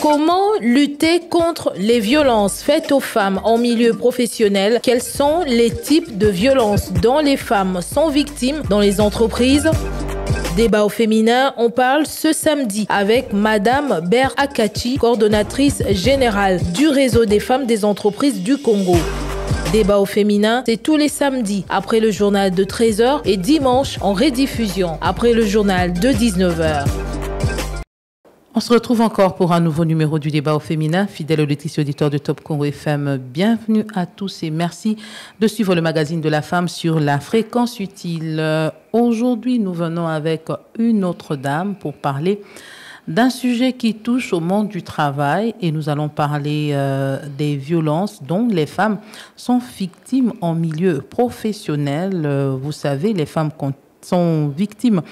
Comment lutter contre les violences faites aux femmes en milieu professionnel? Quels sont les types de violences dont les femmes sont victimes dans les entreprises? Débat au féminin, on parle ce samedi avec Madame Berthe Akachi, coordonnatrice générale du réseau des femmes des entreprises du Congo. Débat au féminin, c'est tous les samedis après le journal de 13h et dimanche en rediffusion après le journal de 19h. On se retrouve encore pour un nouveau numéro du débat au féminin. Fidèles auditrices et auditeurs de Top Congo FM, bienvenue à tous et merci de suivre le magazine de la femme sur la fréquence utile. Aujourd'hui, nous venons avec une autre dame pour parler d'un sujet qui touche au monde du travail et nous allons parler des violences dont les femmes sont victimes en milieu professionnel. Vous savez, les femmes sont victimes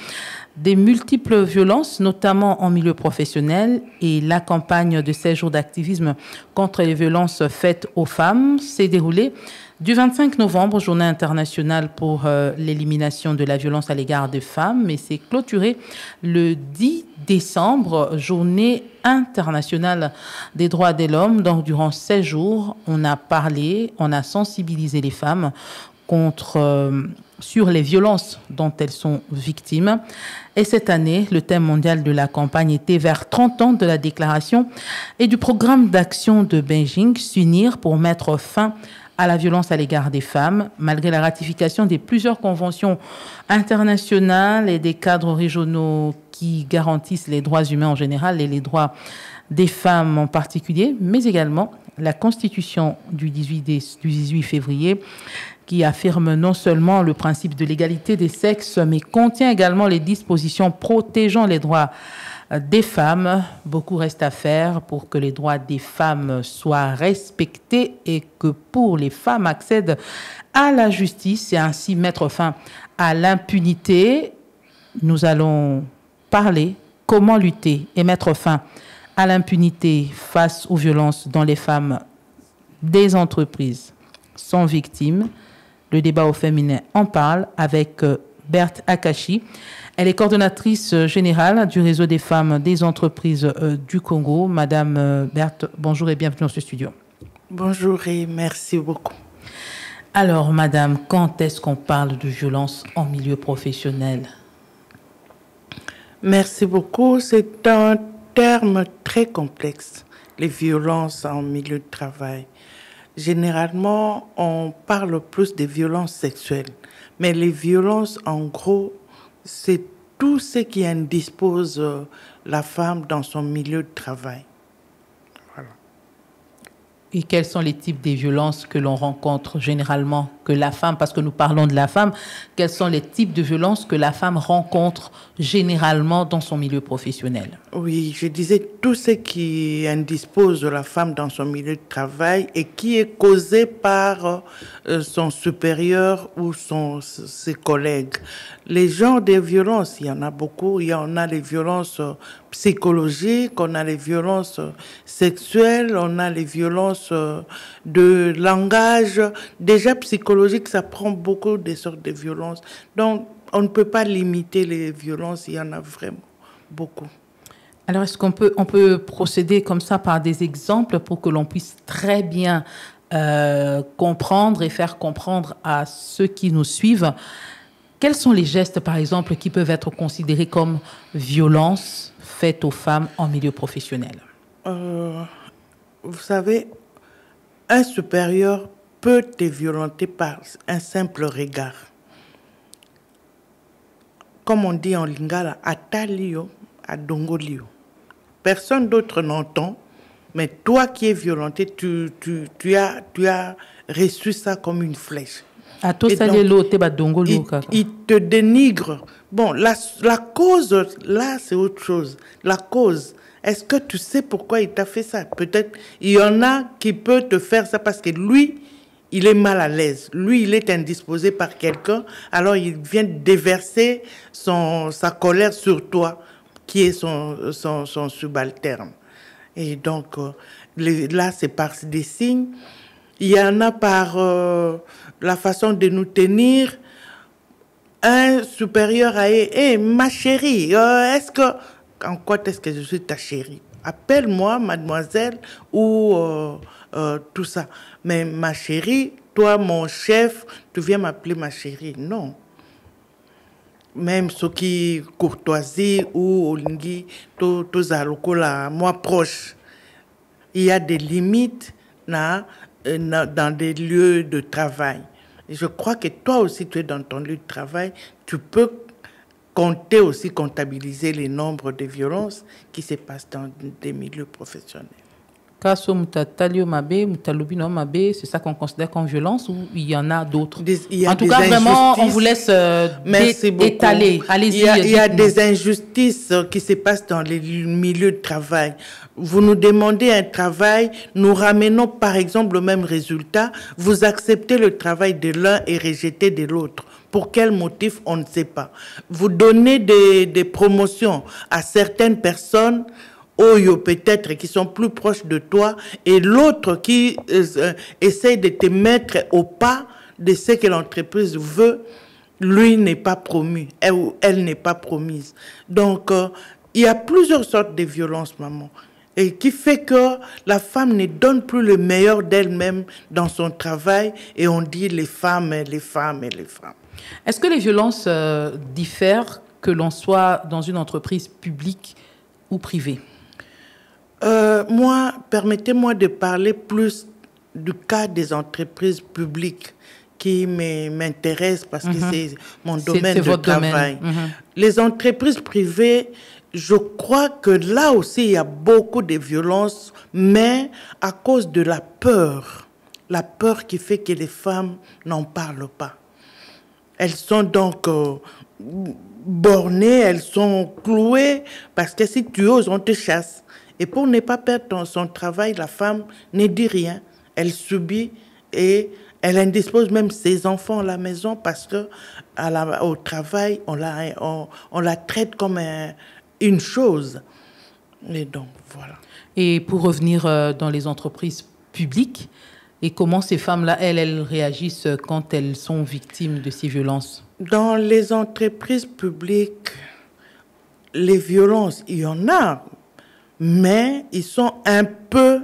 des multiples violences, notamment en milieu professionnel, et la campagne de 16 jours d'activisme contre les violences faites aux femmes s'est déroulée du 25 novembre, journée internationale pour l'élimination de la violence à l'égard des femmes, et c'est clôturé le 10 décembre, journée internationale des droits de l'homme. Donc, durant 16 jours, on a parlé, on a sensibilisé les femmes sur les violences dont elles sont victimes. Et cette année, le thème mondial de la campagne était vers 30 ans de la déclaration et du programme d'action de Beijing, s'unir pour mettre fin à la violence à l'égard des femmes, malgré la ratification de plusieurs conventions internationales et des cadres régionaux qui garantissent les droits humains en général et les droits des femmes en particulier, mais également la Constitution du 18 février qui affirme non seulement le principe de l'égalité des sexes, mais contient également les dispositions protégeant les droits des femmes. Beaucoup reste à faire pour que les droits des femmes soient respectés et que pour les femmes accèdent à la justice et ainsi mettre fin à l'impunité. Nous allons parler comment lutter et mettre fin à l'impunité face aux violences dont les femmes des entreprises sont victimes. Le débat au féminin en parle avec Berthe Akachi. Elle est coordonnatrice générale du réseau des femmes des entreprises du Congo. Madame Berthe, bonjour et bienvenue dans ce studio. Bonjour et merci beaucoup. Alors, madame, quand est-ce qu'on parle de violence en milieu professionnel? Merci beaucoup. C'est un terme très complexe, les violences en milieu de travail. Généralement, on parle plus des violences sexuelles. Mais les violences, en gros, c'est tout ce qui indispose la femme dans son milieu de travail. Voilà. Et quels sont les types de violences que l'on rencontre généralement que la femme, parce que nous parlons de la femme, quels sont les types de violences que la femme rencontre généralement dans son milieu professionnel? Oui, je disais tout ce qui indispose la femme dans son milieu de travail et qui est causé par son supérieur ou ses collègues. Les genres de violences, il y en a beaucoup. Il y en a les violences psychologiques, on a les violences sexuelles, on a les violences de langage. Déjà psychologique, ça prend beaucoup de sortes de violences. Donc, on ne peut pas limiter les violences, il y en a vraiment beaucoup. Alors, est-ce qu'on peut procéder comme ça par des exemples pour que l'on puisse très bien comprendre et faire comprendre à ceux qui nous suivent quels sont les gestes, par exemple, qui peuvent être considérés comme violences faites aux femmes en milieu professionnel? Vous savez, un supérieur peut te violenter par un simple regard. Comme on dit en lingala, atalio, adongolio. Personne d'autre n'entend, mais toi qui es violenté, tu as reçu ça comme une flèche. Il te dénigre. Bon, la cause, là, c'est autre chose. La cause, est-ce que tu sais pourquoi il t'a fait ça? Peut-être il y en a qui peut te faire ça parce que lui, il est mal à l'aise. Lui, il est indisposé par quelqu'un, alors il vient déverser sa colère sur toi, qui est son subalterne. Et donc, là, c'est par des signes. Il y en a par la façon de nous tenir. Un supérieur a dit, hey, ma chérie, en quoi est-ce que je suis ta chérie? appelle-moi mademoiselle ou tout ça. Mais ma chérie, toi, mon chef, tu viens m'appeler ma chérie. Non. Même ce qui courtoisie ou olingi, tous à moi proche. Il y a des limites dans des lieux de travail. Et je crois que toi aussi, tu es dans ton lieu de travail, tu peux compter aussi, comptabiliser les nombres de violences qui se passent dans des milieux professionnels. Kaso mutatalio mabe, mutalobino mabe, c'est ça qu'on considère comme violence ou il y en a d'autres? En tout cas, vraiment, on vous laisse étaler. Allez-y. Il y a des injustices qui se passent dans les milieux de travail. Vous nous demandez un travail, nous ramenons par exemple le même résultat, vous acceptez le travail de l'un et rejetez de l'autre. Pour quel motif, on ne sait pas. Vous donnez des promotions à certaines personnes, peut-être qui sont plus proches de toi, et l'autre qui essaye de te mettre au pas de ce que l'entreprise veut, lui n'est pas promu, elle n'est pas promise. Donc, il y a plusieurs sortes de violences, maman, et qui fait que la femme ne donne plus le meilleur d'elle-même dans son travail, et on dit les femmes, les femmes et les femmes. Est-ce que les violences diffèrent que l'on soit dans une entreprise publique ou privée? Moi, permettez-moi de parler plus du cas des entreprises publiques qui m'intéressent parce que c'est mon domaine de travail. Les entreprises privées, je crois que là aussi, il y a beaucoup de violences, mais à cause de la peur qui fait que les femmes n'en parlent pas. Elles sont donc bornées, elles sont clouées, parce que si tu oses, on te chasse. Et pour ne pas perdre son travail, la femme ne dit rien. Elle subit et elle indispose même ses enfants à la maison parce que au travail, on la traite comme une chose. Et donc, voilà. Et pour revenir dans les entreprises publiques, et comment ces femmes-là, elles réagissent quand elles sont victimes de ces violences? Dans les entreprises publiques, les violences, il y en a, mais ils sont un peu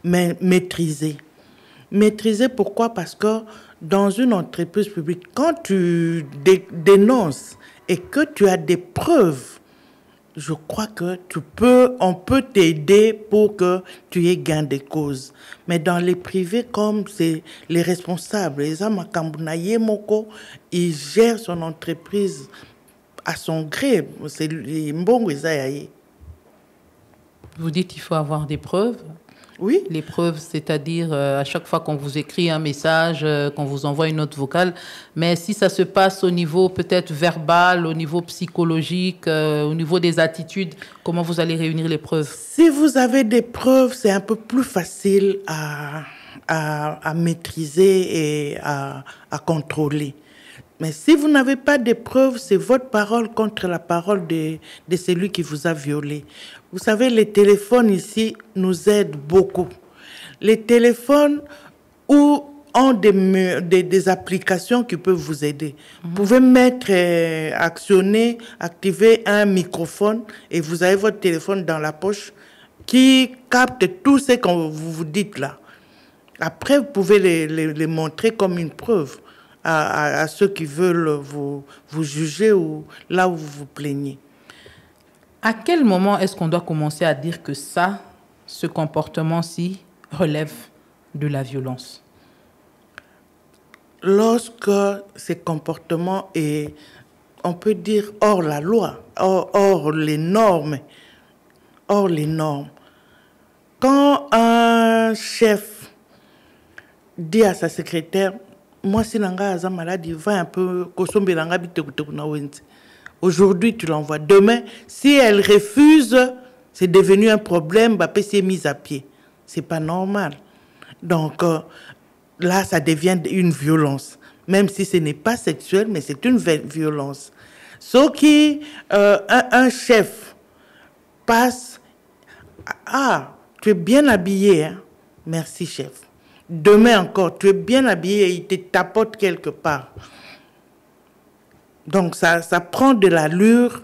maîtrisés. Maîtrisés, pourquoi? Parce que dans une entreprise publique, quand tu dénonces et que tu as des preuves, je crois que on peut t'aider pour que tu aies gain de cause. Mais dans les privés, comme c'est les responsables, ils gèrent son entreprise à son gré. C'est bon. Vous dites qu'il faut avoir des preuves. Oui. Les preuves, c'est-à-dire à chaque fois qu'on vous écrit un message, qu'on vous envoie une note vocale. Mais si ça se passe au niveau peut-être verbal, au niveau psychologique, au niveau des attitudes, comment vous allez réunir les preuves? Si vous avez des preuves, c'est un peu plus facile à maîtriser et à contrôler. Mais si vous n'avez pas de preuves, c'est votre parole contre la parole de celui qui vous a violé. Vous savez, les téléphones ici nous aident beaucoup. Les téléphones ont des applications qui peuvent vous aider. Vous pouvez activer un microphone et vous avez votre téléphone dans la poche qui capte tout ce que vous dites là. Après, vous pouvez les montrer comme une preuve à ceux qui veulent vous juger ou là où vous vous plaignez. À quel moment est-ce qu'on doit commencer à dire que ce comportement-ci relève de la violence? Lorsque ce comportement est, on peut dire, hors la loi, hors les normes. Hors les normes. Quand un chef dit à sa secrétaire, moi, si Nanga a malade, il va un peu... Aujourd'hui, tu l'envoies. Demain, si elle refuse, c'est devenu un problème, Bappé s'est mise à pied. C'est pas normal. Donc, là, ça devient une violence. Même si ce n'est pas sexuel, mais c'est une violence. Sauf qu'un chef passe... Ah, tu es bien habillé, hein? Merci, chef. Demain encore, tu es bien habillé et il te tapote quelque part. Donc, ça prend de l'allure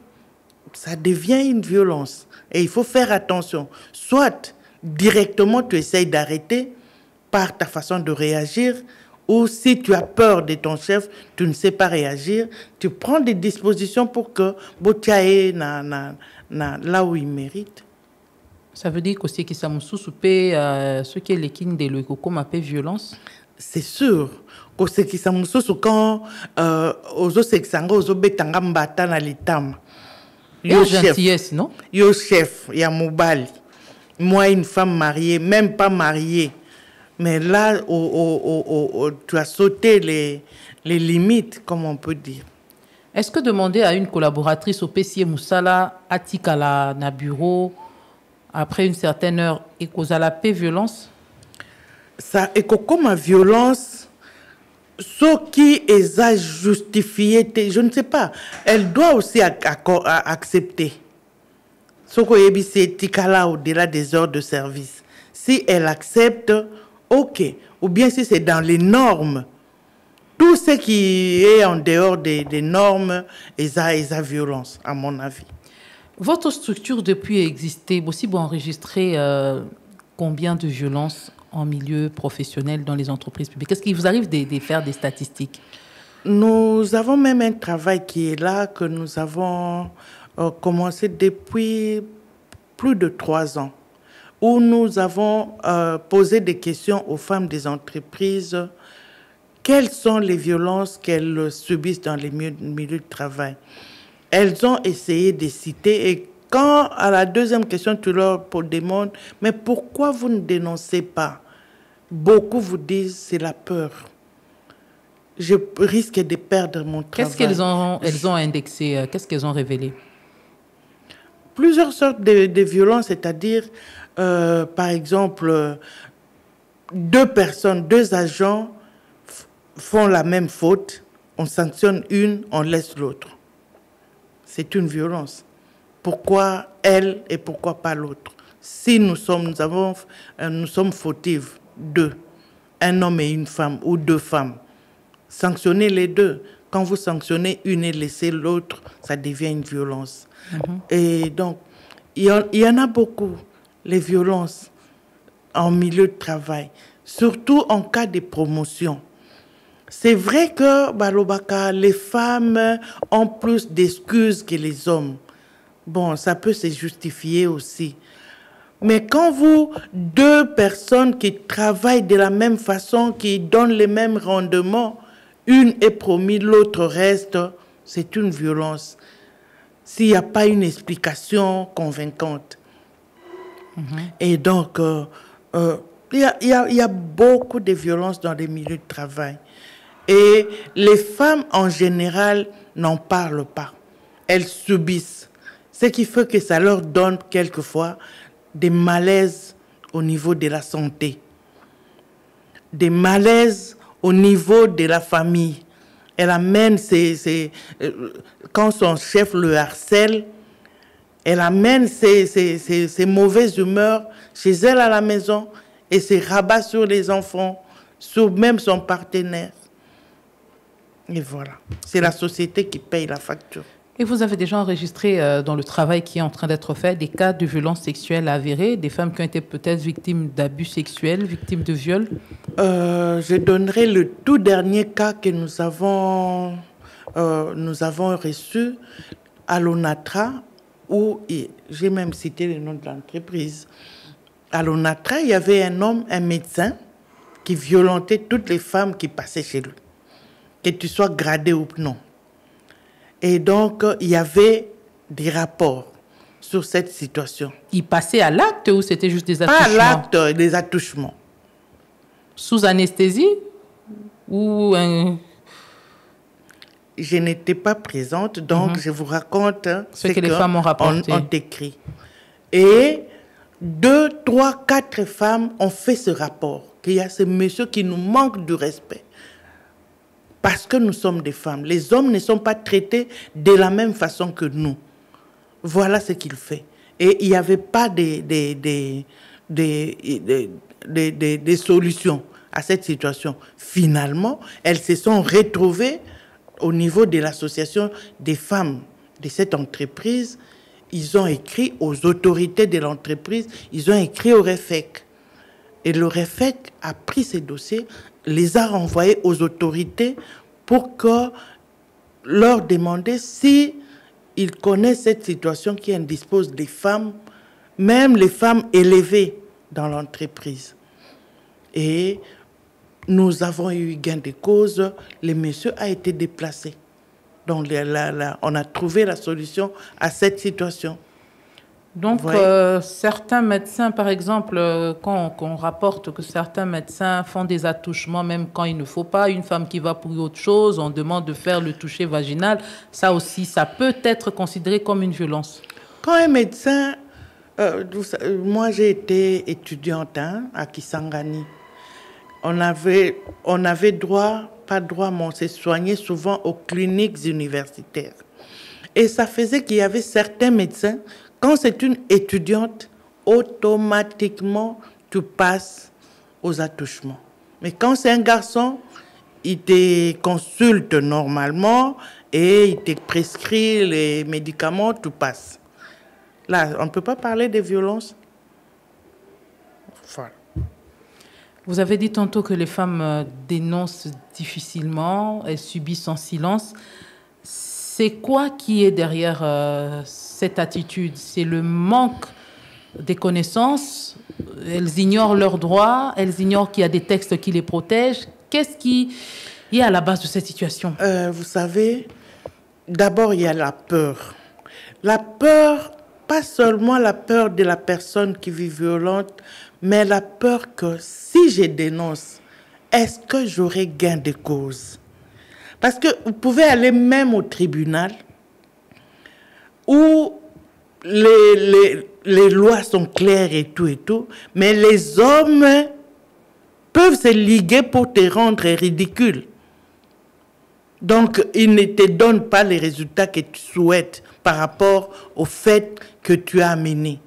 ça devient une violence. Et il faut faire attention. Soit directement tu essayes d'arrêter par ta façon de réagir, ou si tu as peur de ton chef, tu ne sais pas réagir, tu prends des dispositions pour que Botiae là où il mérite. Ça veut dire qu'aussi que ça me soupe ce qui est l'équine de l'Ekoko m'appelle violence. C'est sûr. Parce que ça me soupe quand ozo sexanga ozo betanga mbata na litama. Yo gentillesse, non? Yo chef, ya mobali. Moi une femme mariée, même pas mariée. Mais là, tu as sauté les limites, comme on peut dire. Est-ce que demander à une collaboratrice au PCA Moussala, Atikala, na bureau, après une certaine heure, et cause à la paix violence? Ça, et comme la violence, ce qui est justifié, je ne sais pas, elle doit aussi accepter. Ce que c'est Tikala au-delà des heures de service. Si elle accepte, ok. Ou bien si c'est dans les normes, tout ce qui est en dehors des normes est la violence, à mon avis. Votre structure, depuis exister, aussi vous enregistrez combien de violences en milieu professionnel dans les entreprises publiques? Est-ce qu'il vous arrive de faire des statistiques? Nous avons même un travail qui est là, que nous avons commencé depuis plus de 3 ans, où nous avons posé des questions aux femmes des entreprises. Quelles sont les violences qu'elles subissent dans les milieux de travail? Elles ont essayé de citer, et quand à la deuxième question, tu leur demandes, mais pourquoi vous ne dénoncez pas? Beaucoup vous disent, c'est la peur. Je risque de perdre mon travail. Qu'est-ce qu'elles ont indexé? Qu'est-ce qu'elles ont révélé? Plusieurs sortes de violences, c'est-à-dire, par exemple, 2 personnes, 2 agents font la même faute, on sanctionne une, on laisse l'autre. C'est une violence. Pourquoi elle et pourquoi pas l'autre? Si nous sommes fautives, 2, un homme et une femme, ou 2 femmes, sanctionnez les 2. Quand vous sanctionnez une et laissez l'autre, ça devient une violence. Et donc, il y en a beaucoup, les violences en milieu de travail, surtout en cas de promotion. C'est vrai que, Balobaka, les femmes ont plus d'excuses que les hommes. Bon, ça peut se justifier aussi. Mais quand 2 personnes qui travaillent de la même façon, qui donnent les mêmes rendements, une est promise, l'autre reste, c'est une violence. S'il n'y a pas une explication convaincante. Et donc, il y a beaucoup de violences dans les milieux de travail. Et les femmes, en général, n'en parlent pas. Elles subissent. Ce qui fait que ça leur donne quelquefois des malaises au niveau de la santé, des malaises au niveau de la famille. Elle amène quand son chef le harcèle, elle amène ses mauvaises humeurs chez elle à la maison et se rabat sur les enfants, sur même son partenaire. Et voilà, c'est la société qui paye la facture. Et vous avez déjà enregistré dans le travail qui est en train d'être fait des cas de violences sexuelles avérées, des femmes qui ont été peut-être victimes d'abus sexuels, victimes de viols? Je donnerai le tout dernier cas que nous avons reçu à l'ONATRA, où j'ai même cité le nom de l'entreprise. À l'ONATRA, il y avait un homme, un médecin, qui violentait toutes les femmes qui passaient chez lui, que tu sois gradé ou non. Et donc, il y avait des rapports sur cette situation. Il passait à l'acte ou c'était juste des attouchements? Pas à l'acte, des attouchements. Sous anesthésie ou Je n'étais pas présente, donc je vous raconte ce que les femmes ont rapporté. Ont écrit. Et 2, 3, 4 femmes ont fait ce rapport, qu'il y a ce monsieur qui nous manque de respect. Parce que nous sommes des femmes. Les hommes ne sont pas traités de la même façon que nous. Voilà ce qu'il fait. Et il n'y avait pas des solutions à cette situation. Finalement, elles se sont retrouvées au niveau de l'association des femmes de cette entreprise ils ont écrit aux autorités de l'entreprise, ils ont écrit au REFEC. Et le REFEC a pris ces dossiers, les a renvoyés aux autorités pour que leur demander si ils connaissent cette situation qui indispose des femmes, même les femmes élevées dans l'entreprise. Et nous avons eu gain de cause, le monsieur a été déplacé. Donc on a trouvé la solution à cette situation. Donc, certains médecins, par exemple, quand on rapporte que certains médecins font des attouchements, même quand il ne faut pas, une femme qui va pour autre chose, on demande de faire le toucher vaginal, ça aussi, ça peut être considéré comme une violence. Quand un médecin, moi j'ai été étudiante à Kisangani, on avait droit, pas droit, mais on s'est soigné souvent aux cliniques universitaires. Et ça faisait qu'il y avait certains médecins, quand c'est une étudiante, automatiquement, tu passes aux attouchements. Mais quand c'est un garçon, il te consulte normalement et il te prescrit les médicaments, tu passes. Là, on ne peut pas parler de violence. Voilà. Vous avez dit tantôt que les femmes dénoncent difficilement, elles subissent en silence. C'est quoi qui est derrière cette attitude? C'est le manque des connaissances? Elles ignorent leurs droits? Elles ignorent qu'il y a des textes qui les protègent? Qu'est-ce qui est à la base de cette situation? Vous savez, d'abord, il y a la peur. La peur, pas seulement la peur de la personne qui vit violente, mais la peur que si je dénonce, est-ce que j'aurai gain de cause? Parce que vous pouvez aller même au tribunal où les lois sont claires et tout, mais les hommes peuvent se liguer pour te rendre ridicule. Donc, ils ne te donnent pas les résultats que tu souhaites par rapport au fait que tu as amené.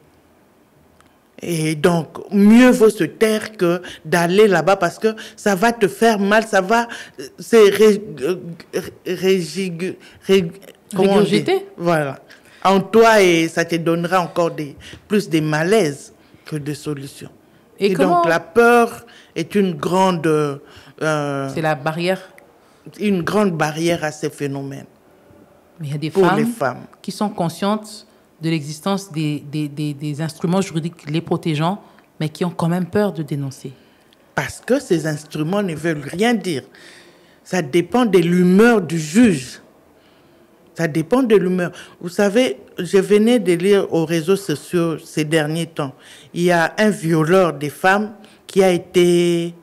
Et donc, mieux vaut se taire que d'aller là-bas parce que ça va te faire mal, ça va... Régurgiter? Voilà. En toi, et ça te donnera encore plus de malaise que de solutions. Et donc, la peur est une grande... c'est la barrière? Une grande barrière à ces phénomènes. Mais il y a des femmes qui sont conscientes de l'existence des instruments juridiques les protégeant, mais qui ont quand même peur de dénoncer. Parce que ces instruments ne veulent rien dire. Ça dépend de l'humeur du juge. Ça dépend de l'humeur. Vous savez, je venais de lire aux réseaux sociaux ces derniers temps. Il y a un violeur des femmes qui a été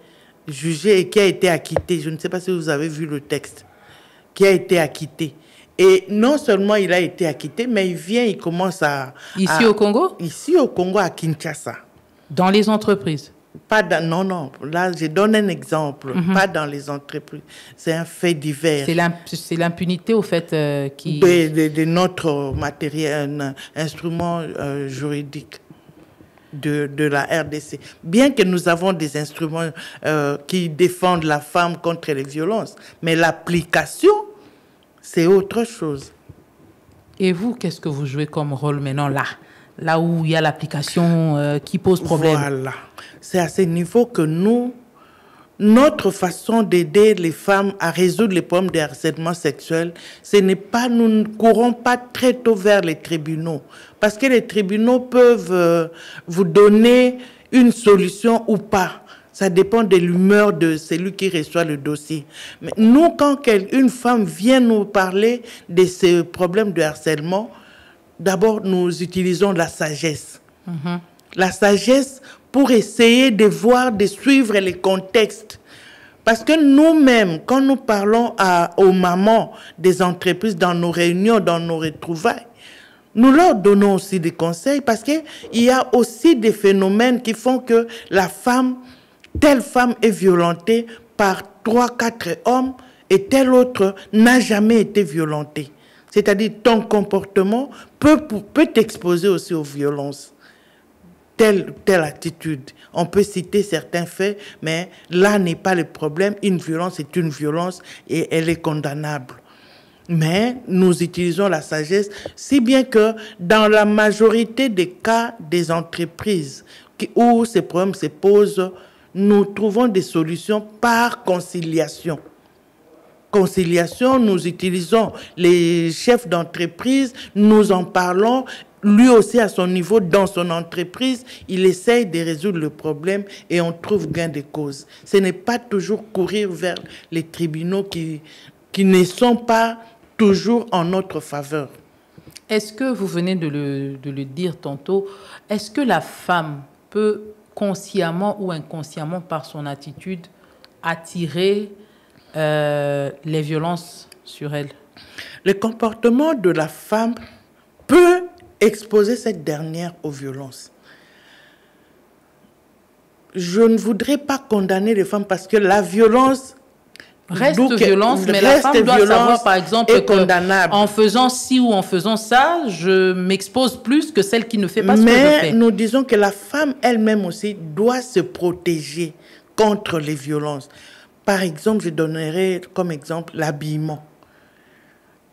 jugé et qui a été acquitté. Je ne sais pas si vous avez vu le texte. Qui a été acquitté. Et non seulement il a été acquitté, mais il commence à... Ici au Congo? Ici au Congo, à Kinshasa. Dans les entreprises? Non. Là, je donne un exemple. Pas dans les entreprises. C'est un fait divers. C'est l'impunité, au fait, qui... De notre matériel, instrument juridique de la RDC. Bien que nous avons des instruments qui défendent la femme contre les violences, mais l'application... c'est autre chose. Et vous, qu'est-ce que vous jouez comme rôle maintenant là où il y a l'application qui pose problème? Voilà. C'est à ce niveau que notre façon d'aider les femmes à résoudre les problèmes de harcèlement sexuel, nous ne courons pas très tôt vers les tribunaux. Parce que les tribunaux peuvent vous donner une solution ou pas. Ça dépend de l'humeur de celui qui reçoit le dossier. Mais nous, quand une femme vient nous parler de ces problèmes de harcèlement, d'abord, nous utilisons la sagesse. La sagesse pour essayer de voir, de suivre les contextes. Parce que nous-mêmes, quand nous parlons aux mamans des entreprises dans nos réunions, dans nos retrouvailles, nous leur donnons aussi des conseils parce qu'il y a aussi des phénomènes qui font que telle femme est violentée par 3-4 hommes et telle autre n'a jamais été violentée. C'est-à-dire ton comportement peut t'exposer aussi aux violences. Telle attitude. On peut citer certains faits, mais là n'est pas le problème. Une violence est une violence et elle est condamnable. Mais nous utilisons la sagesse, si bien que dans la majorité des cas des entreprises où ces problèmes se posent, nous trouvons des solutions par conciliation. Conciliation, nous utilisons les chefs d'entreprise, nous en parlons, lui aussi à son niveau, dans son entreprise, il essaye de résoudre le problème et on trouve gain de cause. Ce n'est pas toujours courir vers les tribunaux qui ne sont pas toujours en notre faveur. Est-ce que vous venez de le dire tantôt, est-ce que la femme peut consciemment ou inconsciemment par son attitude attirer les violences sur elle? Le comportement de la femme peut exposer cette dernière aux violences. Je ne voudrais pas condamner les femmes parce que la violence reste violence, mais la femme doit savoir, par exemple, en faisant ci ou en faisant ça, je m'expose plus que celle qui ne fait pas ce que je fais. Mais nous disons que la femme elle-même aussi doit se protéger contre les violences. Par exemple, je donnerai comme exemple l'habillement.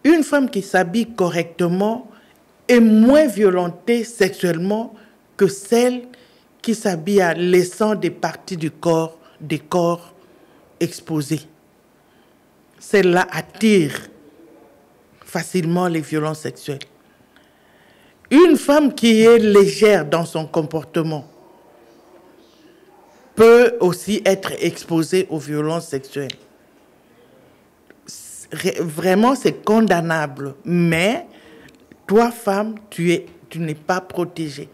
Une femme qui s'habille correctement est moins violentée sexuellement que celle qui s'habille en laissant des parties du corps, des corps exposés. Celle-là attire facilement les violences sexuelles. Une femme qui est légère dans son comportement peut aussi être exposée aux violences sexuelles. Vraiment, c'est condamnable. Mais toi, femme, tu n'es pas protégée.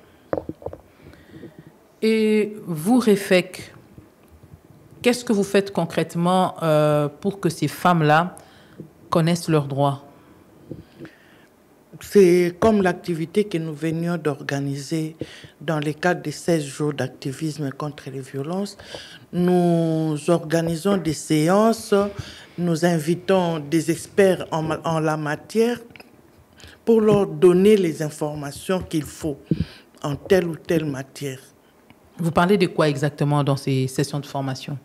Et vous, Refek, qu'est-ce que vous faites concrètement pour que ces femmes-là connaissent leurs droits? C'est comme l'activité que nous venions d'organiser dans le cadre des 16 jours d'activisme contre les violences. Nous organisons des séances, nous invitons des experts en la matière pour leur donner les informations qu'il faut en telle ou telle matière. Vous parlez de quoi exactement dans ces sessions de formation?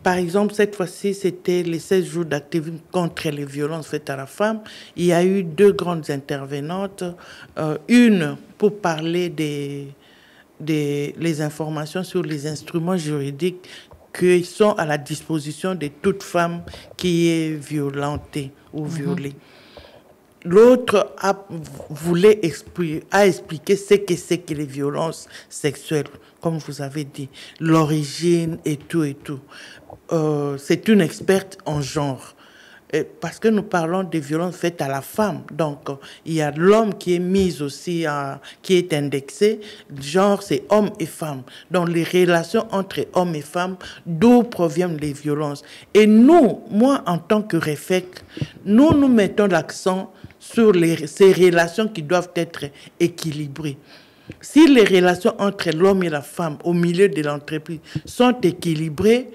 Par exemple, cette fois-ci, c'était les 16 jours d'activisme contre les violences faites à la femme. Il y a eu 2 grandes intervenantes. Une pour parler les informations sur les instruments juridiques qui sont à la disposition de toute femme qui est violentée ou violée. L'autre a expliqué ce que c'est que les violences sexuelles, comme vous avez dit, l'origine et tout et tout. C'est une experte en genre. Parce que nous parlons des violences faites à la femme. Donc, il y a l'homme qui est mis aussi, qui est indexé. Genre, c'est homme et femme. Donc, les relations entre hommes et femmes, d'où proviennent les violences. Et nous, moi, en tant que Refek, nous mettons l'accent sur ces relations qui doivent être équilibrées. Si les relations entre l'homme et la femme au milieu de l'entreprise sont équilibrées,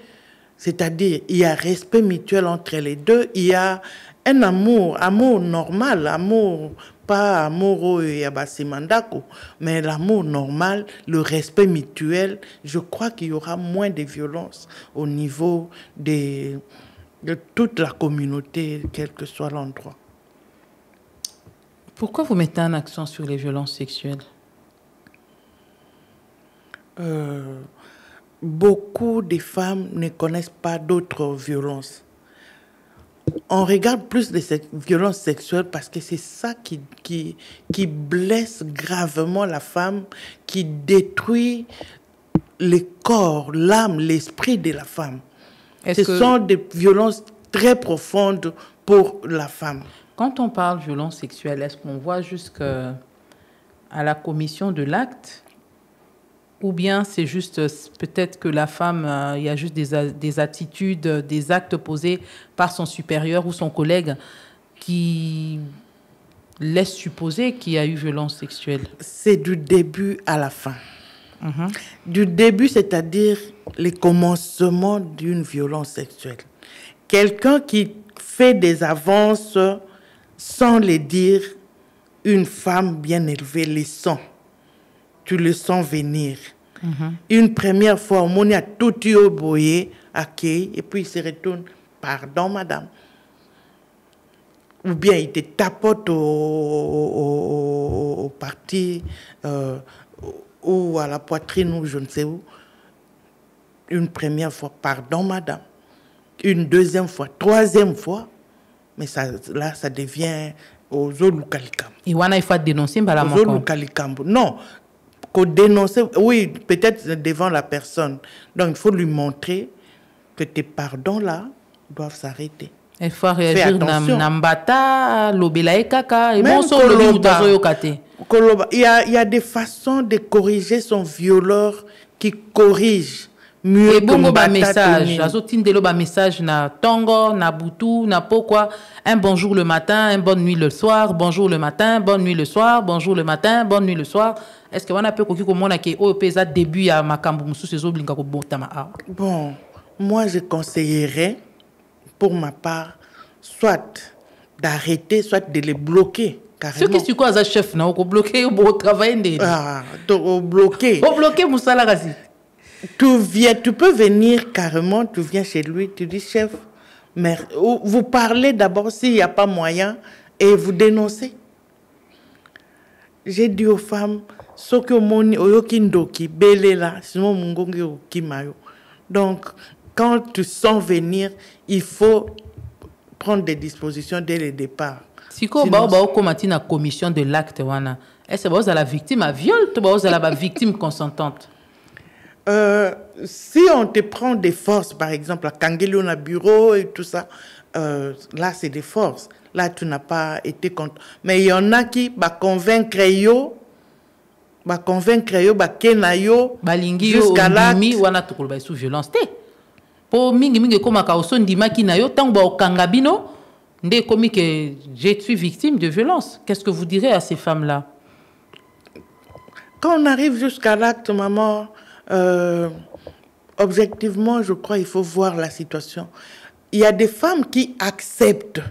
c'est-à-dire il y a respect mutuel entre les deux, il y a un amour normal, pas amour et abasimandako, mais l'amour normal, le respect mutuel, je crois qu'il y aura moins de violence au niveau de toute la communauté, quel que soit l'endroit. Pourquoi vous mettez un accent sur les violences sexuelles? Beaucoup de femmes ne connaissent pas d'autres violences. On regarde plus de cette violence sexuelle parce que c'est ça qui blesse gravement la femme, qui détruit le corps, l'âme, l'esprit de la femme. Ce sont des violences très profondes pour la femme. Quand on parle de violence sexuelle, est-ce qu'on voit jusqu'à la commission de l'acte? Ou bien c'est juste peut-être que la femme, il y a juste des attitudes, des actes posés par son supérieur ou son collègue qui laissent supposer qu'il y a eu violence sexuelle? C'est du début à la fin. Du début, c'est-à-dire le commencement d'une violence sexuelle. Quelqu'un qui fait des avances sans les dire, une femme bien élevée les sent. Tu le sens venir. Une première fois, on a tout eu boyé, accueilli, et puis il se retourne. Pardon, madame. ou bien il te tapote au parti ou à la poitrine ou je ne sais où, une première fois, pardon madame, une deuxième fois, troisième fois, mais ça, là, ça devient aux Olukalikam. Et il faut dénoncer par aux Olukalikam. Non, qu'on dénonce, oui, peut-être devant la personne. Donc, il faut lui montrer que tes pardons-là doivent s'arrêter. Il faut réagir nambata, lobelae kaka, et même bon, il y a des façons de corriger son violeur qui corrige mieux que mbata message. Azotindelo ba message na tongo, na butu, na pourquoi un bonjour le matin, un bonne nuit le soir, bonjour le matin, bonne nuit le soir, bonjour le matin, bonne nuit le soir. Est-ce que on a peu koki ko mona ke o pesa début ya makambu musu sezo blinga ko botama a? Bon, moi je conseillerais pour ma part soit d'arrêter, soit de les bloquer. Ce qui est quoi ça chef na ko bloquer au travail ndé. Ah, donc bloquer. Au bloquer musala kasi. Tu peux venir carrément, tu viens chez lui, tu dis chef, mais vous parlez d'abord s'il n'y a pas moyen et vous dénoncez. J'ai dit aux femmes, donc quand tu sens venir, il faut prendre des dispositions dès le départ. Si vous avez une commission de l'acte, est-ce que vous avez la victime à viol ou vous avez la victime consentante? Si on te prend des forces, par exemple, à Kangeli, on a bureau et tout ça, là, c'est des forces. Là, tu n'as pas été contre. Mais il y en a qui convaincre yo, kenayo, jusqu'à là. Sous violence. Pour mingi comme à Kaoson Dima Kinayo, tant que Kangabino, que je suis victime de violence. Qu'est-ce que vous direz à ces femmes-là? Quand on arrive jusqu'à l'acte, maman, objectivement, je crois qu'il faut voir la situation. Il y a des femmes qui acceptent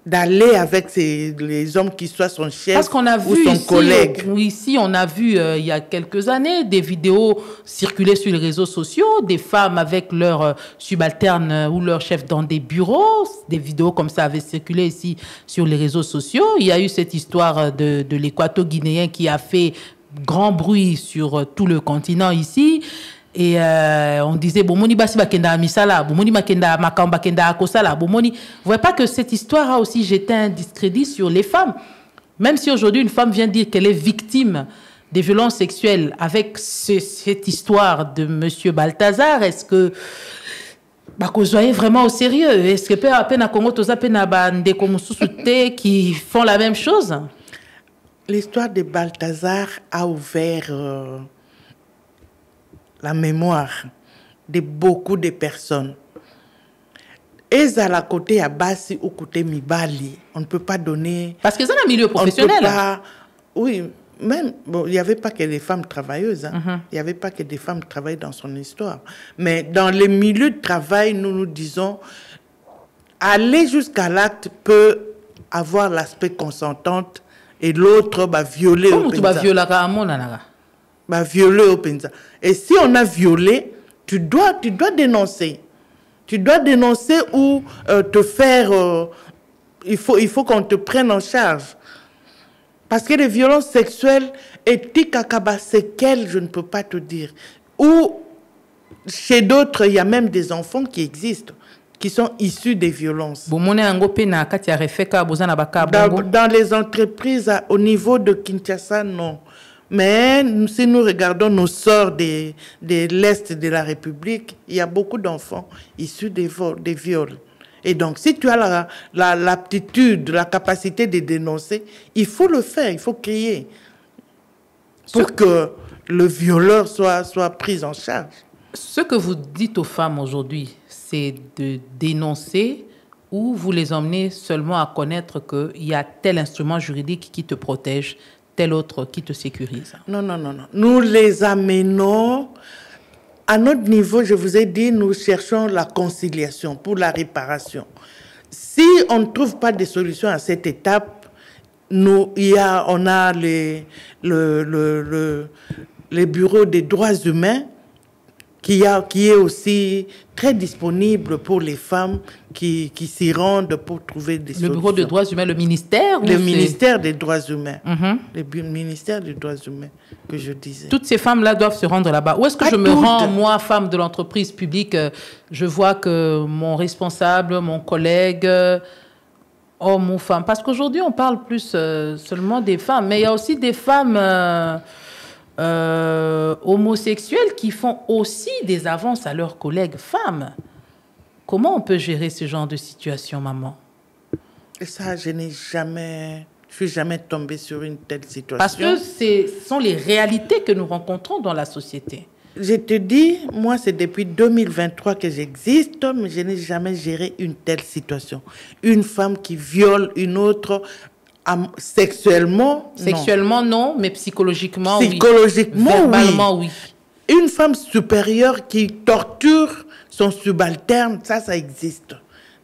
d'aller avec les hommes qui soient son chef. Parce qu'on a vu ou son ici, collègue. Ici, on a vu il y a quelques années des vidéos circuler sur les réseaux sociaux, des femmes avec leurs subalternes ou leurs chefs dans des bureaux. Des vidéos comme ça avaient circulé ici sur les réseaux sociaux. Il y a eu cette histoire de l'équato-guinéen qui a fait grand bruit sur tout le continent ici. Et on disait, Bomoni basi bakenda misala, Bomoni makenda makamba kenda akosala, Bomoni. Vous voyez pas que cette histoire a aussi jeté un discrédit sur les femmes. Même si aujourd'hui une femme vient dire qu'elle est victime des violences sexuelles avec cette histoire de Monsieur Balthazar, est-ce que vous soyez vraiment au sérieux? Est-ce que peut à peine à Congo toza peine à bande comme sous-souté qui font la même chose? L'histoire de Balthazar a ouvert la mémoire de beaucoup de personnes. Et à la côté à Bassi ou côté Mibali, on ne peut pas donner. Parce que c'est un milieu professionnel. Oui, même, bon, il n'y avait pas que des femmes travailleuses. Il n'y avait pas que des femmes qui travaillaient dans son histoire. Mais dans les milieux de travail, nous disons, aller jusqu'à l'acte peut avoir l'aspect consentante et l'autre va violer au penza. Violer au penza. Et si on a violé, tu dois dénoncer. Tu dois dénoncer ou te faire... il faut qu'on te prenne en charge. Parce que les violences sexuelles, éthiques à Kaba, c'est qu'elles, je ne peux pas te dire. Ou chez d'autres, il y a même des enfants qui existent, qui sont issus des violences. Dans les entreprises, au niveau de Kinshasa, non. Mais si nous regardons nos sœurs de l'Est de la République, il y a beaucoup d'enfants issus des viols. Et donc, si tu as l'aptitude, la capacité de dénoncer, il faut le faire, il faut crier pour que le violeur soit pris en charge. Ce que vous dites aux femmes aujourd'hui, c'est de dénoncer ou vous les emmenez seulement à connaître qu'il y a tel instrument juridique qui te protège, tel autre qui te sécurise? Non. Nous les amenons à notre niveau. Je vous ai dit, nous cherchons la conciliation pour la réparation. Si on ne trouve pas de solution à cette étape, on a les bureaux des droits humains qui est aussi très disponible pour les femmes qui s'y rendent pour trouver des solutions. Le bureau des droits humains, le ministère? Le ministère des droits humains. Le ministère des droits humains, que je disais. Toutes ces femmes-là doivent se rendre là-bas. Où est-ce que je me rends, moi, femme de l'entreprise publique? Je vois que mon responsable, mon collègue, homme ou femme, parce qu'aujourd'hui, on parle plus seulement des femmes, mais il y a aussi des femmes homosexuels qui font aussi des avances à leurs collègues femmes. Comment on peut gérer ce genre de situation, maman? Et ça, je suis jamais tombée sur une telle situation. Parce que ce sont les réalités que nous rencontrons dans la société. Je te dis, moi, c'est depuis 2023 que j'existe, mais je n'ai jamais géré une telle situation. Une femme qui viole une autre sexuellement, Sexuellement, non, mais psychologiquement, psychologiquement, oui. Verbalement, oui. Une femme supérieure qui torture son subalterne, ça existe.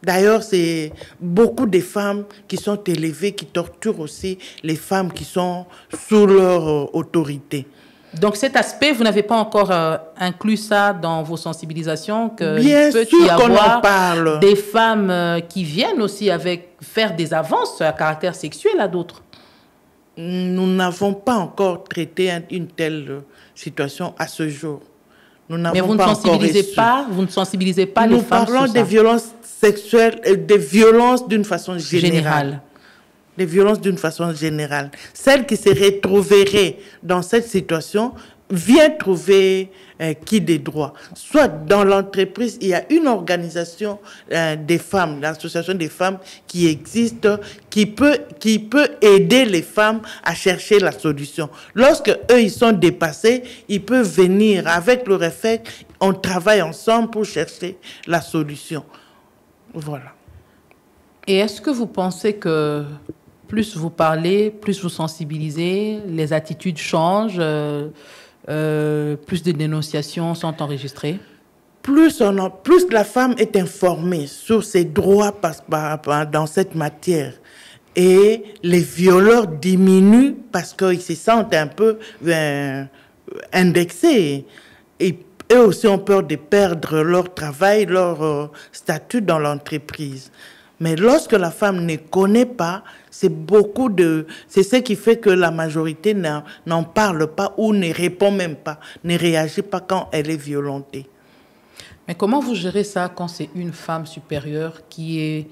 D'ailleurs, c'est beaucoup de femmes qui sont élevées, qui torturent aussi les femmes qui sont sous leur autorité. Donc cet aspect, vous n'avez pas encore inclus ça dans vos sensibilisations, que bien peut sûr y qu'on avoir en parle. Des femmes qui viennent aussi faire des avances à caractère sexuel à d'autres. Nous n'avons pas encore traité une telle situation à ce jour. Mais vous ne sensibilisez pas les femmes. Nous parlons des violences sexuelles et des violences d'une façon générale. Des violences d'une façon générale. Celle qui se retrouverait dans cette situation vient trouver qui des droits. Soit dans l'entreprise, il y a une organisation des femmes, l'association des femmes qui existe, qui peut aider les femmes à chercher la solution. Lorsque eux, ils sont dépassés, ils peuvent venir avec le réflexe, on travaille ensemble pour chercher la solution. Voilà. Et est-ce que vous pensez que plus vous parlez, plus vous sensibilisez, les attitudes changent, plus de dénonciations sont enregistrées? Plus la femme est informée sur ses droits dans cette matière, et les violeurs diminuent parce qu'ils se sentent un peu indexés. Et eux aussi ont peur de perdre leur travail, leur statut dans l'entreprise. Mais lorsque la femme ne connaît pas, c'est ce qui fait que la majorité n'en parle pas ou ne répond même pas, ne réagit pas quand elle est violentée. Mais comment vous gérez ça quand c'est une femme supérieure qui est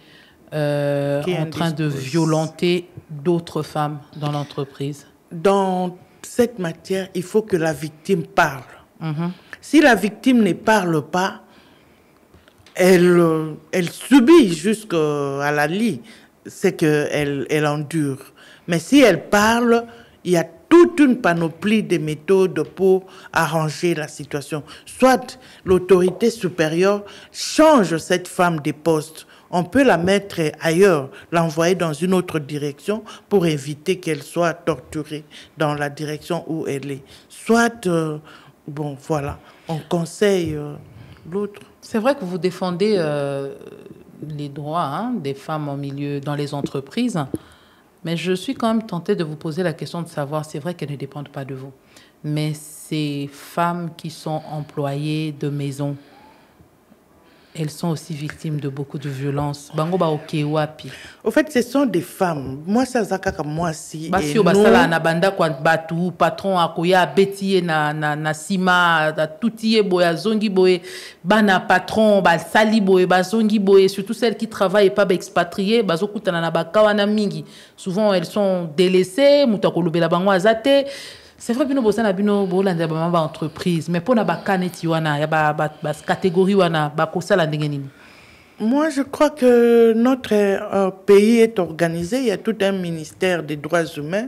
en train de violenter d'autres femmes dans l'entreprise? Dans cette matière, il faut que la victime parle. Si la victime ne parle pas, elle subit jusqu'à la lie ce qu'elle endure. Mais si elle parle, il y a toute une panoplie de méthodes pour arranger la situation. Soit l'autorité supérieure change cette femme de poste. On peut la mettre ailleurs, l'envoyer dans une autre direction pour éviter qu'elle soit torturée dans la direction où elle est. Soit, bon, voilà, on conseille l'autre. C'est vrai que vous défendez les droits des femmes dans les entreprises, mais je suis quand même tentée de vous poser la question de savoir, c'est vrai qu'elles ne dépendent pas de vous, mais ces femmes qui sont employées de maison, elles sont aussi victimes de beaucoup de violences. Au fait, ce sont des femmes. Moi, ça comme moi si. Patron akoya betiye na sima toutiye boya zongi boye bana patron ba sali boye ba zongi boye, surtout celles qui travaillent pas expatriées bazokutana na bakawana mingi. Souvent elles sont délaissées, mutakolobela bango azate. C'est vrai bino bosana bino bolanda ba entreprise, mais pour na ba kaneti wana ya ba catégorie wana ba kosala ndenge nini? Moi, je crois que notre pays est organisé. Il y a tout un ministère des droits humains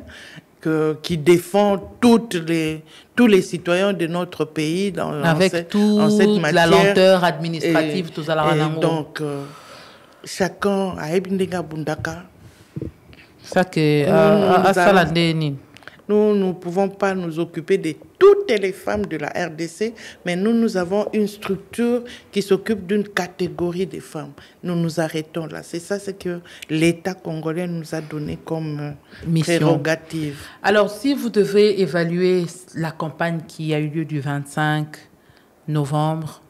qui défend tous les citoyens de notre pays avec cette matière. La lenteur administrative, tout ça. Donc, chacun a ebindega bundaka. Ça que nous ne pouvons pas nous occuper de toutes les femmes de la RDC, mais nous avons une structure qui s'occupe d'une catégorie de femmes. Nous nous arrêtons là. C'est ça ce que l'État congolais nous a donné comme mission. Prérogative. Alors, si vous devez évaluer la campagne qui a eu lieu du 25 novembre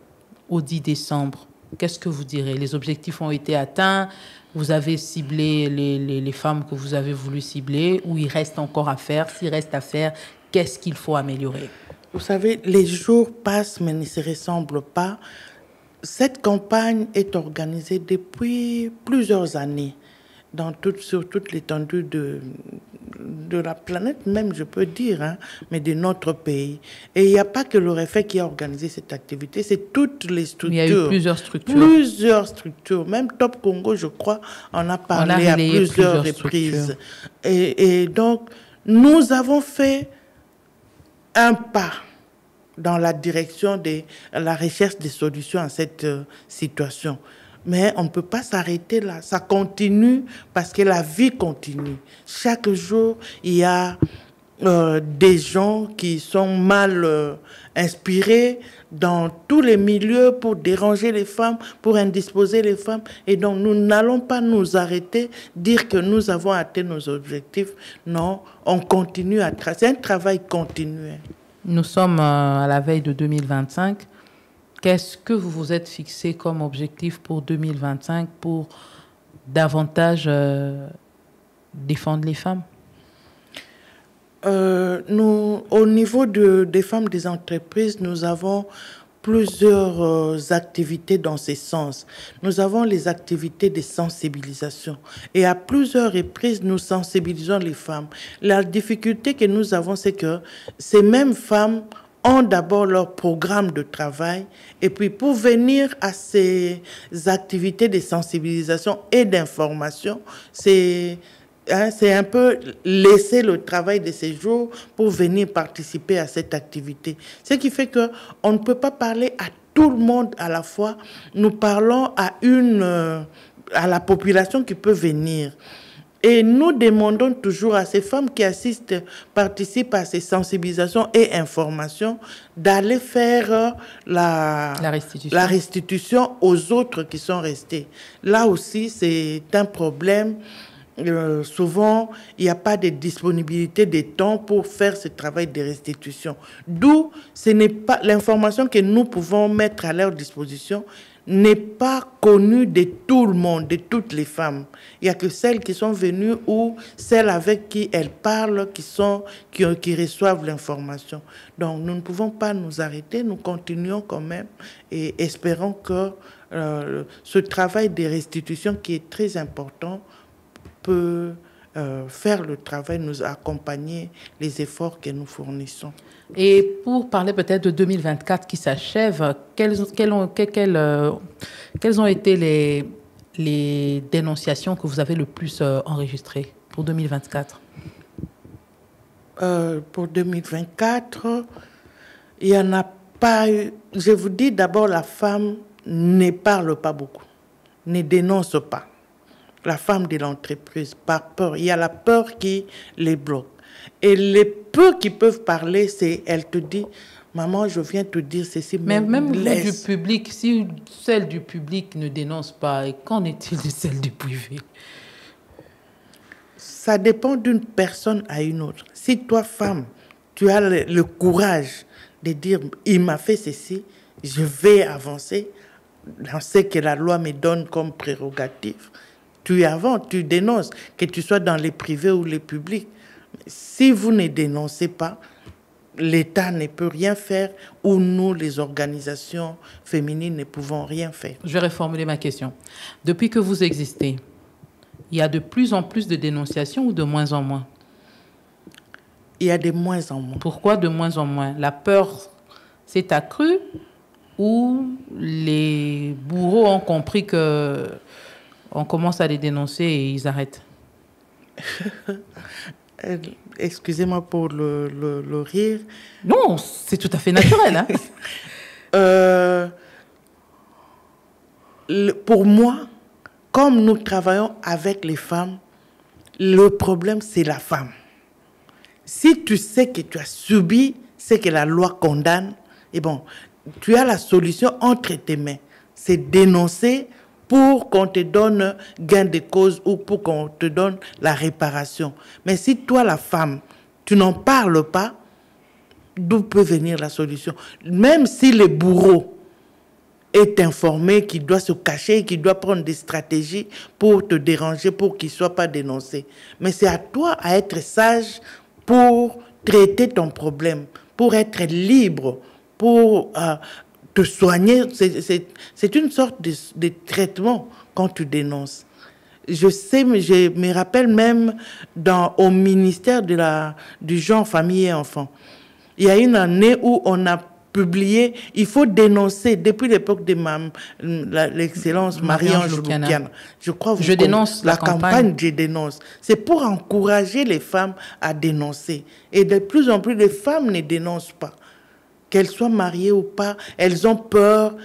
au 10 décembre, qu'est-ce que vous direz? Les objectifs ont été atteints? Vous avez ciblé les femmes que vous avez voulu cibler, ou il reste encore à faire? S'il reste à faire, qu'est-ce qu'il faut améliorer? Vous savez, les jours passent mais ne se ressemblent pas. Cette campagne est organisée depuis plusieurs années sur toute l'étendue de la planète, même je peux dire, hein, mais de notre pays. Et il n'y a pas que le REFEC qui a organisé cette activité, c'est toutes les structures. Il y a eu plusieurs structures. Plusieurs structures. Même Top Congo, je crois, en a parlé à plusieurs reprises. Et donc, nous avons fait un pas dans la direction de la recherche des solutions à cette situation. Mais on ne peut pas s'arrêter là. Ça continue parce que la vie continue. Chaque jour, il y a des gens qui sont mal inspirés dans tous les milieux pour déranger les femmes, pour indisposer les femmes. Et donc, nous n'allons pas nous arrêter, dire que nous avons atteint nos objectifs. Non, on continue à travailler. C'est un travail continu. Nous sommes à la veille de 2025. Qu'est-ce que vous vous êtes fixé comme objectif pour 2025 pour davantage défendre les femmes? Nous, au niveau des femmes des entreprises, nous avons plusieurs activités dans ce sens. Nous avons les activités de sensibilisation. Et à plusieurs reprises, nous sensibilisons les femmes. La difficulté que nous avons, c'est que ces mêmes femmes ont d'abord leur programme de travail et puis pour venir à ces activités de sensibilisation et d'information, c'est un peu laisser le travail de ces jours pour venir participer à cette activité. Ce qui fait qu'on ne peut pas parler à tout le monde à la fois. Nous parlons à la population qui peut venir. Et nous demandons toujours à ces femmes qui participent à ces sensibilisations et informations, d'aller faire la restitution aux autres qui sont restés. Là aussi, c'est un problème. Souvent, il n'y a pas de disponibilité de temps pour faire ce travail de restitution. D'où, ce n'est pas l'information que nous pouvons mettre à leur disposition n'est pas connue de tout le monde, de toutes les femmes. Il n'y a que celles qui sont venues ou celles avec qui elles parlent qui reçoivent l'information. Donc, nous ne pouvons pas nous arrêter, nous continuons quand même et espérons que ce travail de restitution qui est très important peut faire le travail, nous accompagner les efforts que nous fournissons. Et pour parler peut-être de 2024 qui s'achève, quelles ont été les dénonciations que vous avez le plus enregistrées pour 2024? Pour 2024, il n'y en a pas eu. Je vous dis d'abord, la femme ne parle pas beaucoup, ne dénonce pas. La femme de l'entreprise, par peur. Il y a la peur qui les bloque. Et les peu qui peuvent parler, c'est, elle te dit, maman, je viens te dire ceci. Mais même du public, si celle du public ne dénonce pas, qu'en est-il de celle du privé? Ça dépend d'une personne à une autre. Si toi, femme, tu as le courage de dire, il m'a fait ceci, je vais avancer dans ce que la loi me donne comme prérogative. Tu avances, tu dénonces, que tu sois dans les privés ou les publics. Si vous ne dénoncez pas, l'État ne peut rien faire ou nous, les organisations féminines, ne pouvons rien faire. Je vais reformuler ma question. Depuis que vous existez, il y a de plus en plus de dénonciations ou de moins en moins? Il y a de moins en moins. Pourquoi de moins en moins? La peur s'est accrue ou les bourreaux ont compris que on commence à les dénoncer et ils arrêtent? Excusez-moi pour le rire. Non, c'est tout à fait naturel. Hein? Pour moi, comme nous travaillons avec les femmes, le problème, c'est la femme. Si tu sais que tu as subi ce que la loi condamne, et bon, tu as la solution entre tes mains. C'est dénoncer pour qu'on te donne gain de cause ou pour qu'on te donne la réparation. Mais si toi, la femme, tu n'en parles pas, d'où peut venir la solution. Même si le bourreau est informé qu'il doit se cacher, qu'il doit prendre des stratégies pour te déranger, pour qu'il ne soit pas dénoncé. Mais c'est à toi à être sage pour traiter ton problème, pour être libre, pour te soigner. C'est une sorte de traitement quand tu dénonces. Je sais, mais je me rappelle même au ministère du genre, famille et enfants. Il y a une année où on a publié, il faut dénoncer, depuis l'époque de l'excellence Marie-Ange Lukiana. Je crois que je dénonce la campagne Je dénonce. C'est pour encourager les femmes à dénoncer. Et de plus en plus, les femmes ne dénoncent pas. Qu'elles soient mariées ou pas, elles ont peur,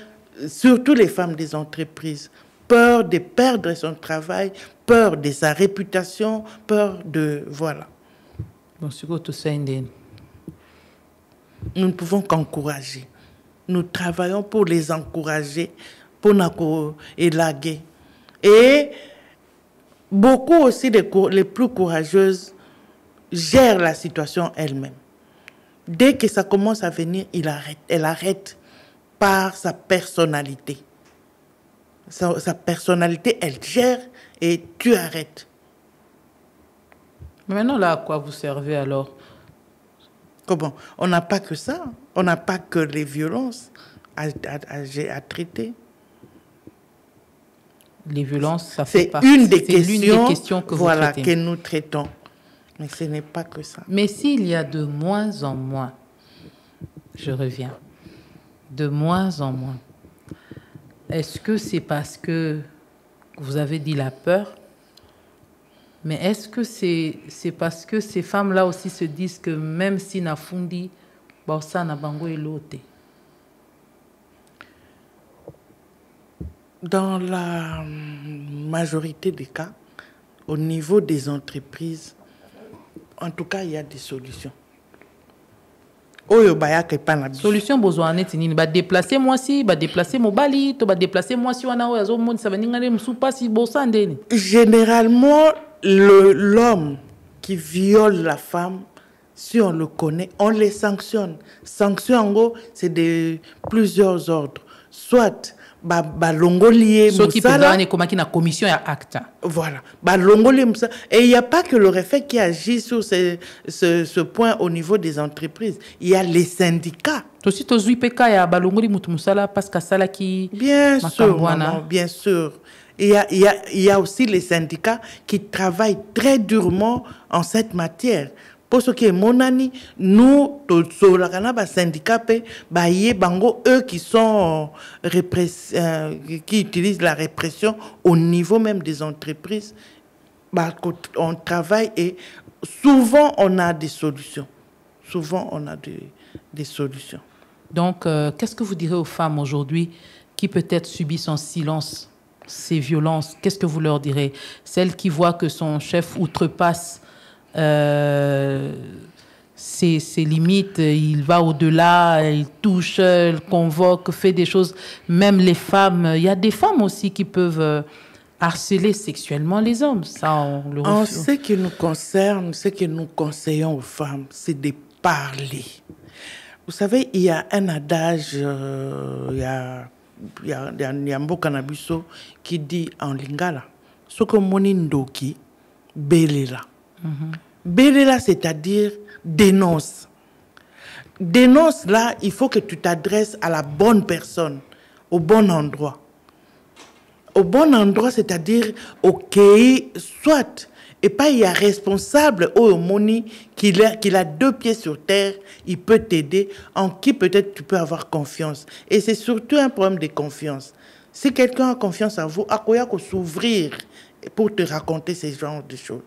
surtout les femmes des entreprises, peur de perdre son travail, peur de sa réputation, peur de... Voilà. Bon, tout ça, nous ne pouvons qu'encourager. Nous travaillons pour les encourager, pour nous élaguer. Et beaucoup aussi, les plus courageuses gèrent la situation elles-mêmes. Dès que ça commence à venir, elle arrête par sa personnalité. Sa personnalité, elle gère et tu arrêtes. Mais maintenant, là, à quoi vous servez alors? Comment? On n'a pas que ça. On n'a pas que les violences à traiter. Les violences, ça fait partie. C'est l'une des questions que voilà, que nous traitons. Mais ce n'est pas que ça. Mais s'il y a de moins en moins, je reviens, de moins en moins, est-ce que c'est parce que vous avez dit la peur? Mais est-ce que c'est parce que ces femmes-là aussi se disent que même si na fundi, ça na bango elote? Dans la majorité des cas, au niveau des entreprises, en tout cas, il y a des solutions. Solution besoin netini ba déplacer moi si ba déplacer mon bali to ba déplacer moi si wana oyazo monde ça va ningane msupa si bossa ndeni. Généralement l'homme qui viole la femme, si on le connaît, on les sanctionne. Sanction en gros, c'est de plusieurs ordres. Soit balongolier musala qui na commission ya acte. Voilà, balongolier musala. Et il n'y a pas que le réfet qui agit sur ce point au niveau des entreprises. Il y a les syndicats. Aussi tozui PK ya balongoli mutu musala parce que sala qui bien sûr, maman, bien sûr. Il y a aussi les syndicats qui travaillent très durement en cette matière. Pour ce qui est mon ami, nous, les syndicats, eux qui sont qui utilisent la répression au niveau même des entreprises, on travaille et souvent on a des solutions. Souvent on a des solutions. Donc, qu'est-ce que vous direz aux femmes aujourd'hui qui peut-être subissent en silence ces violences? Qu'est-ce que vous leur direz? Celles qui voient que son chef outrepasse ses limites, il va au-delà, il touche, il convoque, fait des choses. Même les femmes, il y a des femmes aussi qui peuvent harceler sexuellement les hommes. Ça, on le en ce qui nous concerne, ce que nous conseillons aux femmes, c'est de parler. Vous savez, il y a un adage, il y a un beau cannabiso qui dit en lingala, ce que monindoki belela. Belela, c'est-à-dire dénonce. Dénonce là, il faut que tu t'adresses à la bonne personne, au bon endroit. Au bon endroit, c'est-à-dire ok, soit, et pas il y a responsable au moni qu'il a 2 pieds sur terre, il peut t'aider, en qui peut-être tu peux avoir confiance. Et c'est surtout un problème de confiance. Si quelqu'un a confiance en vous, à quoi il faut s'ouvrir pour te raconter ce genre de choses.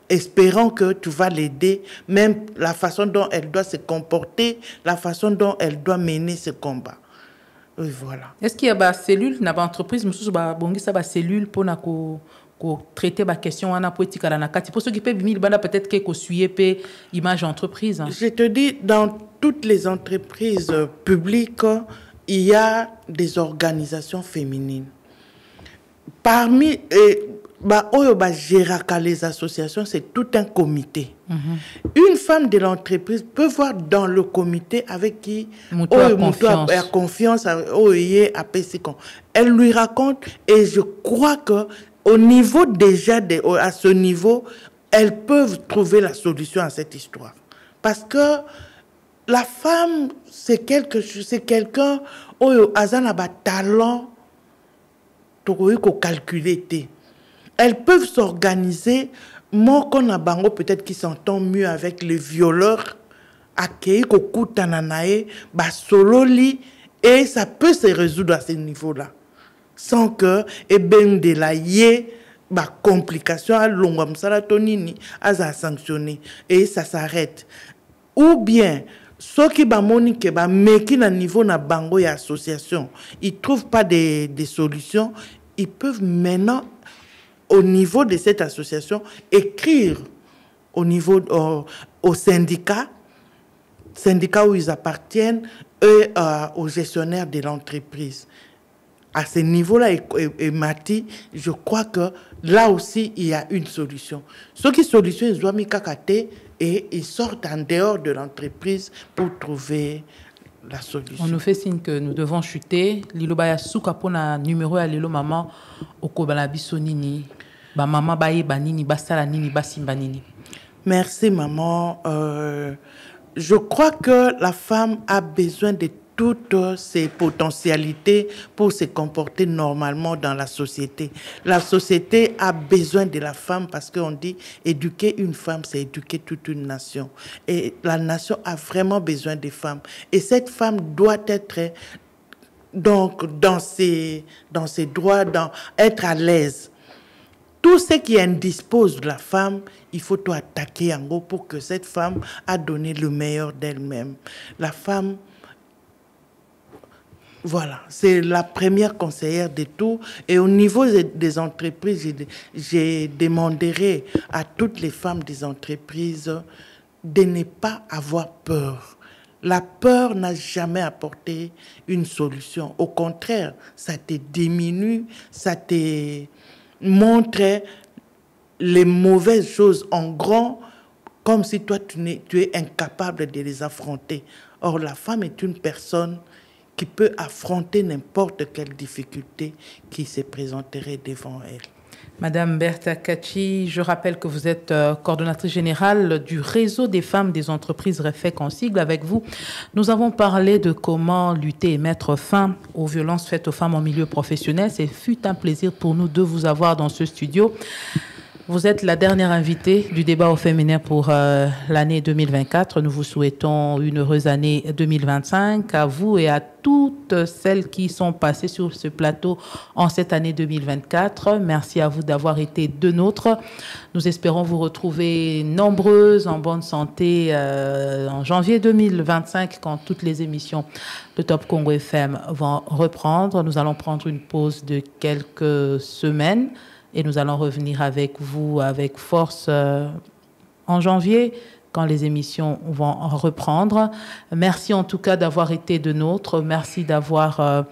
Espérant que tu vas l'aider, même la façon dont elle doit se comporter, la façon dont elle doit mener ce combat. Et voilà. Est-ce qu'il y a des cellules dans l'entreprise, des cellules pour traiter la question pour ceux qui peuvent peut-être que image entreprise? Je te dis, dans toutes les entreprises publiques, il y a des organisations féminines. les associations, c'est tout un comité. Une femme de l'entreprise peut voir dans le comité avec qui a confiance, elle lui raconte, et je crois que au niveau déjà, à ce niveau, elles peuvent trouver la solution à cette histoire. Parce que la femme, c'est quelqu'un qui a un talent pour calculer. Elles peuvent s'organiser, moi qu'on a bango peut-être qui s'entend mieux avec les violeurs, accueillir au tananae, sololi, et ça peut se résoudre à ce niveau-là, sans que de la complication à l'ongam salatonini à sanctionner et ça s'arrête. Ou bien ceux qui monique mais qui na niveau na bango et association, ils trouvent pas des solutions, ils peuvent maintenant au niveau de cette association écrire au niveau au syndicat où ils appartiennent et aux gestionnaires de l'entreprise. À ce niveau-là, et Mati, je crois que là aussi, il y a une solution. Ceux qui solution, ils ont mis kakate et ils sortent en dehors de l'entreprise pour trouver la solution. On nous fait signe que nous devons chuter. Lilo baya souka pona numéro à lilo maman okobala bisonini. Ba maman baye banini basala nini basimba nini. Merci maman. Je crois que la femme a besoin de toutes ses potentialités pour se comporter normalement dans la société. La société a besoin de la femme parce qu'on dit éduquer une femme, c'est éduquer toute une nation. Et la nation a vraiment besoin des femmes. Et cette femme doit être donc dans ses droits, être à l'aise. Tout ce qui indispose la femme, il faut tout attaquer en gros pour que cette femme a donné le meilleur d'elle-même. La femme, voilà, c'est la première conseillère de tout. Et au niveau des entreprises, je demanderai à toutes les femmes des entreprises de ne pas avoir peur. La peur n'a jamais apporté une solution. Au contraire, ça te diminue, ça te montre les mauvaises choses en grand, comme si toi, tu es incapable de les affronter. Or, la femme est une personne qui peut affronter n'importe quelle difficulté qui se présenterait devant elle. Madame Bertha Kachi, je rappelle que vous êtes coordonnatrice générale du réseau des femmes des entreprises REFEC en sigle. Avec vous, nous avons parlé de comment lutter et mettre fin aux violences faites aux femmes en milieu professionnel. Ce fut un plaisir pour nous de vous avoir dans ce studio. Vous êtes la dernière invitée du débat au féminin pour l'année 2024. Nous vous souhaitons une heureuse année 2025 à vous et à toutes celles qui sont passées sur ce plateau en cette année 2024. Merci à vous d'avoir été de nôtres. Nous espérons vous retrouver nombreuses, en bonne santé en janvier 2025 quand toutes les émissions de Top Congo FM vont reprendre. Nous allons prendre une pause de quelques semaines. Et nous allons revenir avec vous avec force en janvier, quand les émissions vont reprendre. Merci en tout cas d'avoir été de nôtres. Merci d'avoir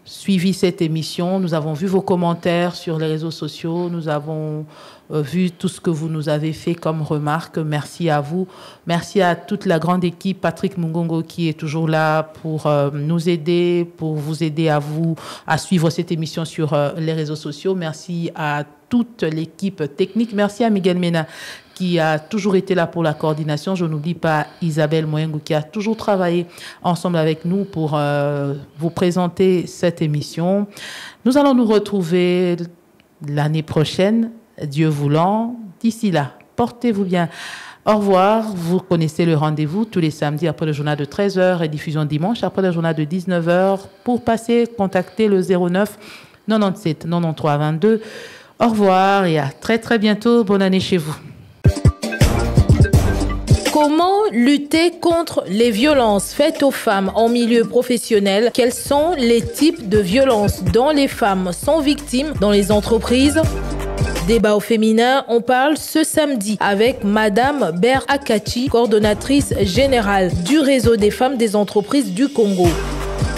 suivi cette émission. Nous avons vu vos commentaires sur les réseaux sociaux. Nous avons vu tout ce que vous nous avez fait comme remarque. Merci à vous. Merci à toute la grande équipe, Patrick Mungongo qui est toujours là pour nous aider, pour vous aider à vous à suivre cette émission sur les réseaux sociaux. Merci à toute l'équipe technique. Merci à Miguel Mena qui a toujours été là pour la coordination. Je n'oublie pas Isabelle Moyengu qui a toujours travaillé ensemble avec nous pour vous présenter cette émission. Nous allons nous retrouver l'année prochaine, Dieu voulant. D'ici là, portez-vous bien. Au revoir. Vous connaissez le rendez-vous tous les samedis après le journal de 13h et diffusion dimanche après le journal de 19h. Pour passer, contactez le 09 97 93 22. Au revoir et à très très bientôt. Bonne année chez vous. Comment lutter contre les violences faites aux femmes en milieu professionnel? Quels sont les types de violences dont les femmes sont victimes dans les entreprises? Débat au féminin, on parle ce samedi avec Madame Bertha Kachi, coordonnatrice générale du réseau des femmes des entreprises du Congo.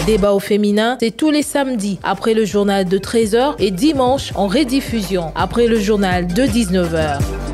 Débat au féminin, c'est tous les samedis après le journal de 13h et dimanche en rediffusion après le journal de 19h.